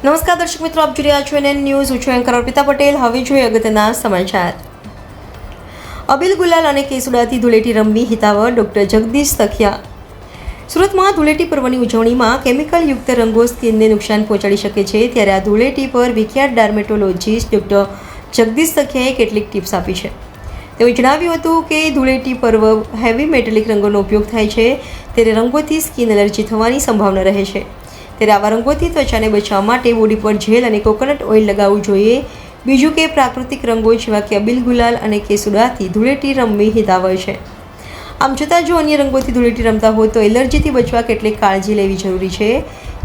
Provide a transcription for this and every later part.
નમસ્કાર દર્શક મિત્રો, આપ જોઈ રહ્યા છો એનએન ન્યૂઝ. હું છું એન્કર અર્પિતા પટેલ. હવે જોઈએ અગત્યના સમાચાર. અબીલ ગુલાલ અને કેસુડાથી ધૂળેટી રમવી હિતાવહ ડૉક્ટર જગદીશ સખિયા. સુરતમાં ધૂળેટી પર્વની ઉજવણીમાં કેમિકલયુક્ત રંગો સ્કિનને નુકસાન પહોંચાડી શકે છે, ત્યારે આ ધૂળેટી પર વિખ્યાત ડાર્મેટોલોજીસ્ટ ડૉક્ટર જગદીશ સખિયાએ કેટલીક ટિપ્સ આપી છે. તેઓએ જણાવ્યું હતું કે ધૂળેટી પર્વ હેવી મેટેલિક રંગોનો ઉપયોગ થાય છે, ત્યારે રંગોથી સ્કિન એલર્જી થવાની સંભાવના રહે છે. ત્યારે આવા રંગોથી ત્વચાને બચાવવા માટે બોડી પર જેલ અને કોકોનટ ઓઇલ લગાવવું જોઈએ. બીજું કે પ્રાકૃતિક રંગો જેવા કે અબીલ ગુલાલ અને કેસુડાથી ધૂળેટી રમવી હિતાવહ છે. આમ છતાં જો અન્ય રંગોથી ધૂળેટી રમતા હોય તો એલર્જીથી બચવા કેટલીક કાળજી લેવી જરૂરી છે.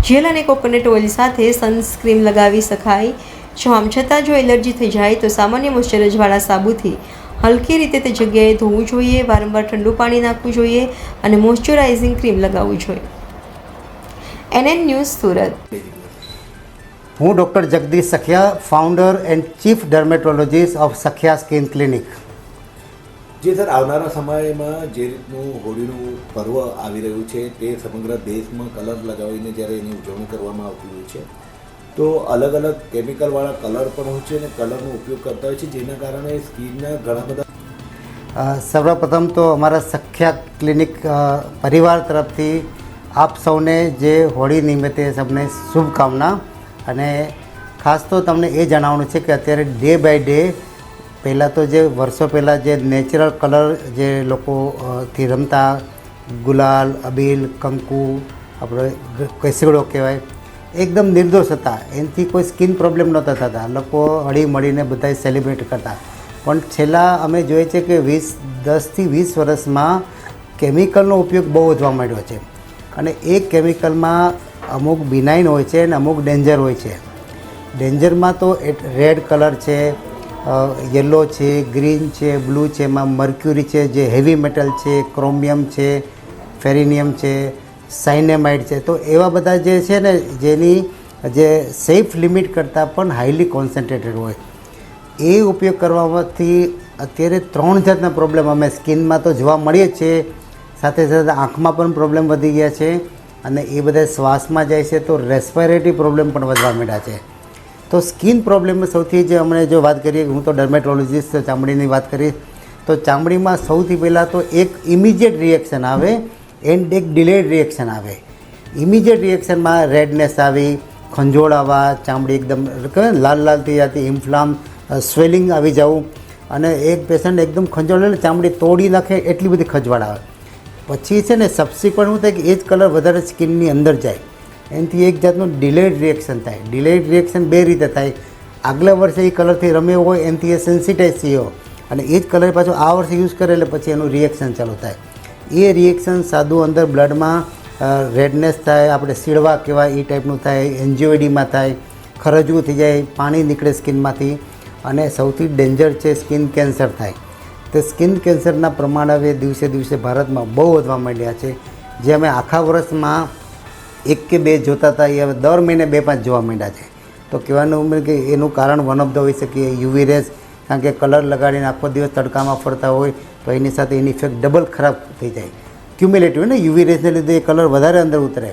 જેલ અને કોકોનટ ઓઇલ સાથે સનસ્ક્રીન લગાવી શકાય. જો આમ છતાં જો એલર્જી થઈ જાય તો સામાન્ય મોઇશ્ચરાઇઝરવાળા સાબુથી હલકી રીતે તે જગ્યાએ ધોવું જોઈએ. વારંવાર ઠંડુ પાણી નાખવું જોઈએ અને મોઇશ્ચરાઇઝિંગ ક્રીમ લગાવવું જોઈએ. NN news Surat. હું doctor Jagdish Sakhiya, founder and chief dermatologist of Sakhiya skin clinic. જે સર, આવનારા સમયમાં જે રીતનું હોળીનું પર્વ આવી રહ્યું છે તે સમગ્ર દેશમાં કલર લગાવીને જ્યારે એની ઉજવણી કરવામાં આવતી હોય છે, તો અલગ અલગ કેમિકલવાળા કલર પણ હોય છે અને કલરનો ઉપયોગ કરતા હોય છે, જેના કારણે સ્કિનના ઘણા બધા સર્વપ્રથમ તો અમારા સખિયા ક્લિનિક પરિવાર તરફથી આપ સૌને જે હોળી નિમિત્તે સૌને શુભકામના. અને ખાસ તો તમને એ જણાવવાનું છે કે અત્યારે ડે બાય ડે પહેલાં તો જે વર્ષો પહેલાં જે નેચરલ કલર જે લોકોથી રમતા, ગુલાલ, અબીલ, કંકુ, આપણે કેસુડો કહેવાય, એકદમ નિર્દોષ હતા. એનાથી કોઈ સ્કિન પ્રોબ્લેમ નહોતા થતા. લોકો હળી મળીને બધા સેલિબ્રેટ કરતા. પણ છેલ્લા અમે જોઈએ છે કે 10થી 20 વર્ષમાં કેમિકલનો ઉપયોગ બહુ વધવા માંડ્યો છે. અને એ કેમિકલમાં અમુક બિનાઇન હોય છે અને અમુક ડેન્જર હોય છે. ડેન્જરમાં તો રેડ કલર છે, યલો છે, ગ્રીન છે, બ્લુ છે, એમાં મર્ક્યુરી છે જે હેવી મેટલ છે, ક્રોમિયમ છે, ફેરિનિયમ છે, સાયનેમાઇડ છે. તો એવા બધા જે છે ને, જેની જે સેફ લિમિટ કરતાં પણ હાઈલી કોન્સન્ટ્રેટેડ હોય, એ ઉપયોગ કરવાથી અત્યારે 3 જાતના પ્રોબ્લેમ અમે સ્કિનમાં તો જોવા મળીએ જ છે. સાથે સાથે આંખમાં પણ પ્રોબ્લેમ વધી ગયા છે અને એ બધા શ્વાસમાં જાય છે તો રેસ્પિરેટરી પ્રોબ્લેમ પણ વધવા માંડ્યા છે. તો સ્કિન પ્રોબ્લેમમાં સૌથી જે હમણાં જો વાત કરીએ, હું તો ડર્મેટોલોજીસ્ટ ચામડીની વાત કરીએ તો ચામડીમાં સૌથી પહેલાં તો એક ઇમિડિયેટ રિએક્શન આવે એન્ડ એક ડિલેડ રિએક્શન આવે. ઇમિડિયેટ રિએક્શનમાં રેડનેસ આવી, ખંજોળ આવવા, ચામડી એકદમ લાલ લાલ થઈ જતી, ઇન્ફ્લામ, સ્વેલિંગ આવી જવું, અને એક પેશન્ટ એકદમ ખંજોળ એટલે ચામડી તોડી નાખે એટલી બધી ખંજવાળ આવે. પછી છે ને સબસિક્વન્ટ શું થાય કે એ જ કલર વધારે સ્કિનની અંદર જાય, એનાથી એક જાતનું ડિલેડ રિએક્શન થાય. ડિલેડ રિએક્શન બે રીતે થાય. આગલા વર્ષે એ કલરથી રમ્યો હોય એનાથી એ સેન્સિટાઇઝ થયો અને એ જ કલર પાછો આ વર્ષે યુઝ કરે એટલે પછી એનું રિએક્શન ચાલુ થાય. એ રિએક્શન સાદું અંદર બ્લડમાં રેડનેસ થાય, આપણે સીડવા કહેવાય એ ટાઈપનું થાય, એન્જિયોઇડીમાં થાય, ખરજવું થઈ જાય, પાણી નીકળે સ્કિનમાંથી, અને સૌથી ડેન્જર છે સ્કિન કેન્સર થાય. તે સ્કિન કેન્સરના પ્રમાણ હવે દિવસે દિવસે ભારતમાં બહુ વધવા માંડ્યા છે. જે અમે આખા વર્ષમાં 1 કે 2 જોતા હતા, એ હવે દર મહિને 2-5 જોવા માંડ્યા છે. તો કહેવાનું ઉમેર કે એનું કારણ વન ઓફ ધ હોઈ શકીએ યુવી રેઝ, કારણ કે કલર લગાડીને આખો દિવસ તડકામાં ફરતા હોય તો એની સાથે એની ઇફેક્ટ ડબલ ખરાબ થઈ જાય. ક્યુમ્યુલેટિવ ને યુવી રેઝને લીધે એ કલર વધારે અંદર ઉતરે,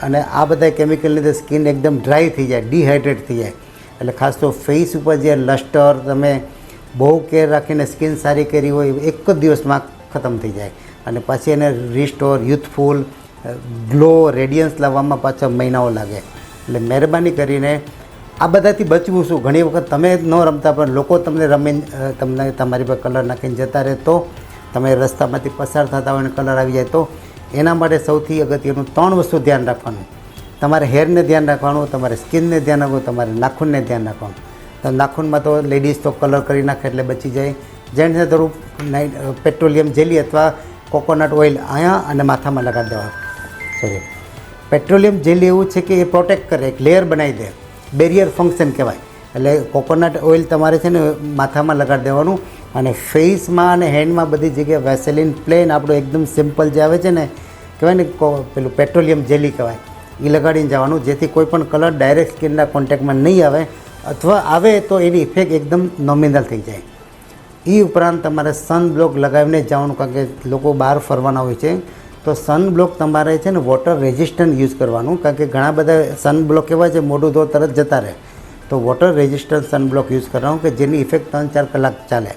અને આ બધા કેમિકલ લીધે સ્કિન એકદમ ડ્રાય થઈ જાય, ડિહાઇડ્રેટ થઈ જાય. એટલે ખાસ તો ફેસ ઉપર જે લસ્ટર, તમે બહુ કેર રાખીને સ્કિન સારી કરી હોય, એક જ દિવસમાં ખતમ થઈ જાય. અને પછી એને રિસ્ટોર, યુથફુલ, ગ્લો, રેડિયન્સ લાવવામાં પાછા મહિનાઓ લાગે. એટલે મહેરબાની કરીને આ બધાથી બચવું શું. ઘણી વખત તમે ન રમતા પણ લોકો તમને તમને તમારી પર કલર નાખીને જતા રહે, તો તમે રસ્તામાંથી પસાર થતા હોય અને કલર આવી જાય તો એના માટે સૌથી અગત્યનું 3 વસ્તુ ધ્યાન રાખવાનું. તમારે હેરને ધ્યાન રાખવાનું, તમારે સ્કિનને ધ્યાન રાખવાનું, તમારે નાખૂનને ધ્યાન રાખવાનું. તો નાખૂનમાં તો લેડીઝ તો કલર કરી નાખે એટલે બચી જાય. જેન્ટ્સને થોડું પેટ્રોલિયમ જેલી અથવા કોકોનટ ઓઇલ અહીંયા અને માથામાં લગાડી દેવાનું. સોરી, પેટ્રોલિયમ જેલી એવું છે કે એ પ્રોટેક્ટ કરે, એક લેયર બનાવી દે, બેરિયર ફંક્શન કહેવાય. એટલે કોકોનટ ઓઇલ તમારે છે ને માથામાં લગાડી દેવાનું, અને ફેસમાં અને હેન્ડમાં બધી જગ્યાએ વેસેલિન પ્લેન આપણું એકદમ સિમ્પલ જે આવે છે ને, કહેવાય ને પેલું પેટ્રોલિયમ જેલી કહેવાય, એ લગાડીને જવાનું, જેથી કોઈ પણ કલર ડાયરેક્ટ સ્કિનના કોન્ટેક્ટમાં નહીં આવે, અથવા આવે તો એની ઇફેક્ટ એકદમ નોમિનલ થઈ જાય. એ ઉપરાંત તમારે સન બ્લોક લગાવીને જવાનું, કારણ કે લોકો બહાર ફરવાના હોય છે તો સનબ્લોક તમારે છે ને વોટર રેઝિસ્ટન્ટ યુઝ કરવાનું, કારણ કે ઘણા બધા સનબ્લોક એવા છે મોઢું ધો તરત જતા રહે. તો વોટર રેઝિસ્ટન્ટ સનબ્લોક યુઝ કરવાનું કે જેની ઇફેક્ટ 3-4 કલાક ચાલે.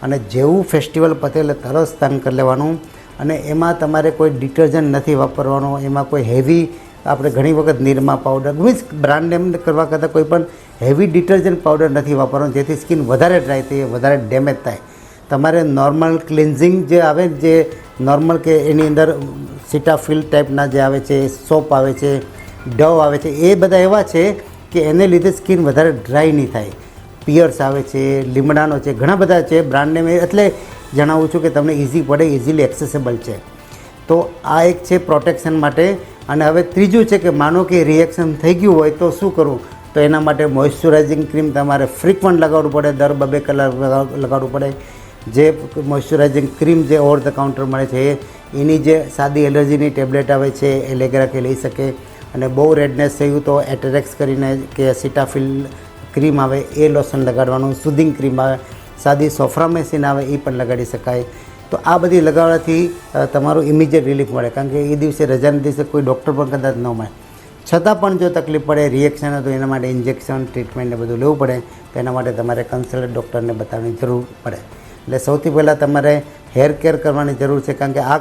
અને જેવું ફેસ્ટિવલ પતે એટલે તરત સ્નાન કરી લેવાનું. અને એમાં તમારે કોઈ ડિટર્જન્ટ નથી વાપરવાનું, એમાં કોઈ હેવી આપણે ઘણી વખત Nirma powder means brand name કરવા કરતાં કોઈ પણ હેવી ડિટર્જન્ટ પાવડર નથી વાપરવાનું, જેથી સ્કિન વધારે ડ્રાય થાય, વધારે ડેમેજ થાય. તમારે નોર્મલ ક્લિન્ઝિંગ જે આવે, જે નોર્મલ કે એની અંદર સિટાફિલ ટાઈપના જે આવે છે, સોપ આવે છે, ડવ આવે છે, એ બધા એવા છે કે એને લીધે સ્કિન વધારે ડ્રાય નહીં થાય. પિયર્સ આવે છે, લીમડાનો છે, ઘણા બધા છે બ્રાન્ડ નેમ, એટલે જણાવું છું કે તમને ઇઝી પડે, ઇઝીલી એક્સેસેબલ છે. તો આ એક છે પ્રોટેક્શન માટે. અને હવે ત્રીજું છે કે માનો કે રિએક્શન થઈ ગયું હોય તો શું કરવું? તો એના માટે મોઇશ્ચરાઇઝિંગ ક્રીમ તમારે ફ્રીક્વન્ટ લગાવવું પડે, દર 2 કલાક લગાવવું પડે. જે મોઇશ્ચરાઇઝિંગ ક્રીમ જે ઓવર ધ કાઉન્ટર મળે છે એની જે સાદી એલર્જીની ટેબ્લેટ આવે છે એ લેગરા કે લઈ શકે. અને બહુ રેડનેસ થયું તો એટેરેક્સ કરીને કે સિટાફિલ ક્રીમ આવે એ લોશન લગાડવાનું, સુધિંગ ક્રીમ આવે, સાદી સોફ્રામેસિન આવે એ પણ લગાડી શકાય. તો આ બધી લગાવવાથી તમારું ઇમિડિયેટ રિલીફ મળે, કારણ કે એ દિવસે રજાના દિવસે કોઈ ડૉક્ટર પણ કદાચ ન મળે. છતાં પણ જો તકલીફ પડે, રિએક્શન હોય તો એના માટે ઇન્જેક્શન, ટ્રીટમેન્ટ ને બધું લેવું પડે. તો એના માટે તમારે કન્સલ્ટ ડૉક્ટરને બતાવવાની જરૂર પડે. એટલે સૌથી પહેલાં તમારે હેર કેર કરવાની જરૂર છે, કારણ કે આ